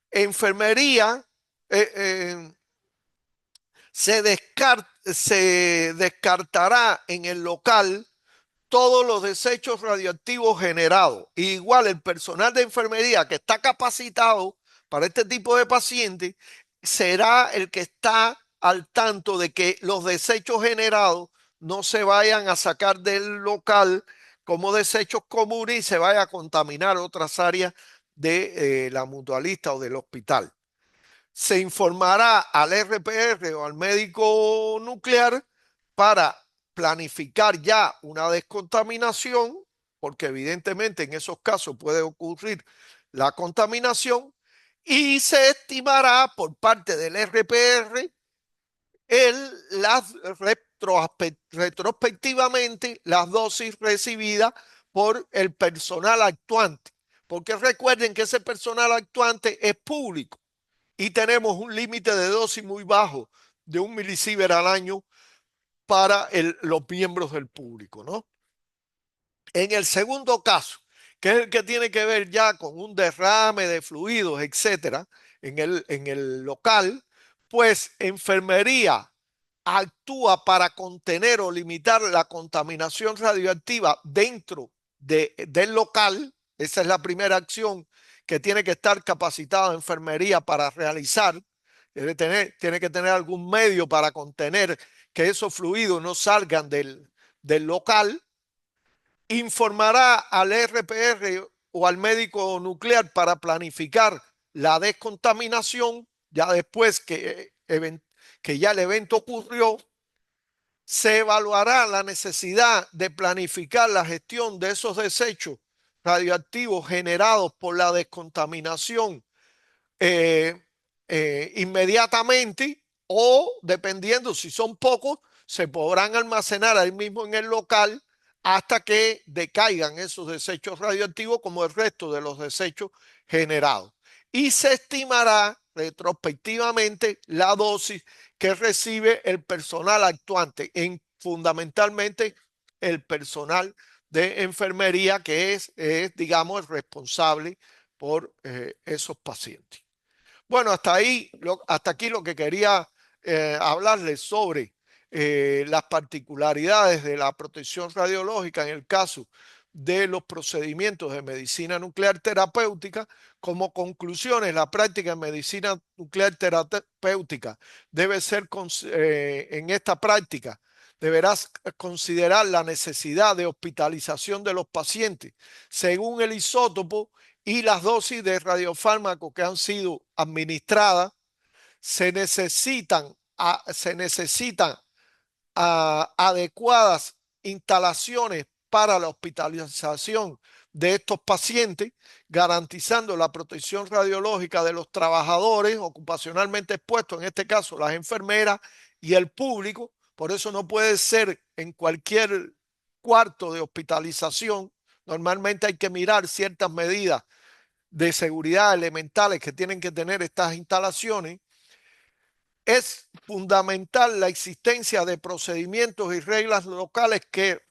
Enfermería eh, eh, se descartará en el local todos los desechos radioactivos generados. Igual el personal de enfermería que está capacitado para este tipo de pacientes será el que está al tanto de que los desechos generados no se vayan a sacar del local como desechos comunes y se vaya a contaminar otras áreas de la mutualista o del hospital. Se informará al RPR o al médico nuclear para planificar ya una descontaminación, porque evidentemente en esos casos puede ocurrir la contaminación, y se estimará por parte del RPR retrospectivamente las dosis recibidas por el personal actuante, porque recuerden que ese personal actuante es público y tenemos un límite de dosis muy bajo de 1 milisievert al año para los miembros del público, ¿no? En el segundo caso, que es el que tiene que ver ya con un derrame de fluidos, etcétera, en el local, pues enfermería actúa para contener o limitar la contaminación radioactiva dentro del local. Esa es la primera acción que tiene que estar capacitada enfermería para realizar. Tiene que tener algún medio para contener que esos fluidos no salgan del local. Informará al RPR o al médico nuclear para planificar la descontaminación ya después que ya el evento ocurrió. Se evaluará la necesidad de planificar la gestión de esos desechos radioactivos generados por la descontaminación eh, inmediatamente, o dependiendo si son pocos, se podrán almacenar ahí mismo en el local hasta que decaigan esos desechos radioactivos como el resto de los desechos generados. Y se estimará retrospectivamente la dosis que recibe el personal actuante, fundamentalmente el personal de enfermería que es digamos, el responsable por esos pacientes. Bueno, hasta aquí lo que quería hablarles sobre las particularidades de la protección radiológica en el caso de los procedimientos de medicina nuclear terapéutica. Como conclusiones, la práctica de medicina nuclear terapéutica debe ser, en esta práctica, deberás considerar la necesidad de hospitalización de los pacientes según el isótopo y las dosis de radiofármacos que han sido administradas. Se necesitan adecuadas instalaciones para la hospitalización de estos pacientes, garantizando la protección radiológica de los trabajadores ocupacionalmente expuestos, en este caso las enfermeras y el público. Por eso no puede ser en cualquier cuarto de hospitalización. Normalmente hay que mirar ciertas medidas de seguridad elementales que tienen que tener estas instalaciones. Es fundamental la existencia de procedimientos y reglas locales que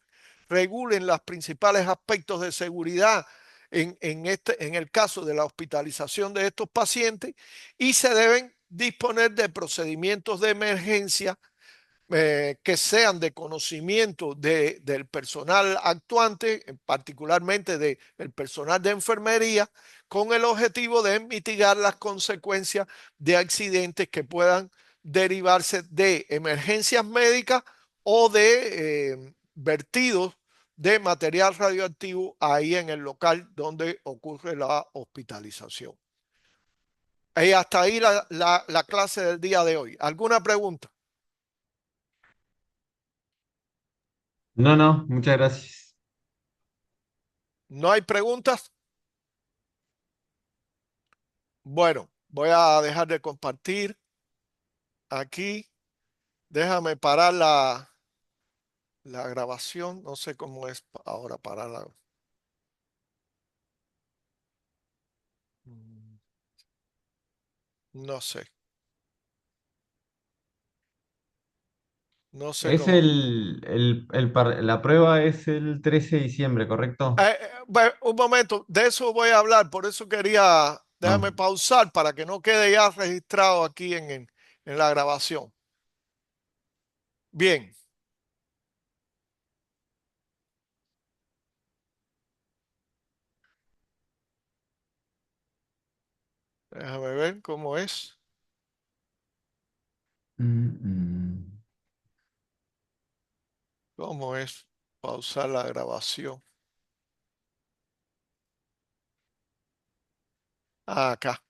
regulen los principales aspectos de seguridad en el caso de la hospitalización de estos pacientes, y se deben disponer de procedimientos de emergencia que sean de conocimiento del personal actuante, particularmente del personal de enfermería, con el objetivo de mitigar las consecuencias de accidentes que puedan derivarse de emergencias médicas o de vertidos de material radioactivo ahí en el local donde ocurre la hospitalización. Y hasta ahí la clase del día de hoy. ¿Alguna pregunta? No, no, muchas gracias. ¿No hay preguntas? Bueno, voy a dejar de compartir aquí. Déjame parar la grabación. No sé cómo es ahora pararla. No sé. No sé Es cómo. la prueba es el 13 de diciembre, ¿correcto? Bueno, un momento, de eso voy a hablar. Por eso quería, Ah, déjame pausar para que no quede ya registrado aquí en la grabación. Bien, déjame ver cómo es. mm. ¿Cómo es pausar la grabación? Ah, acá.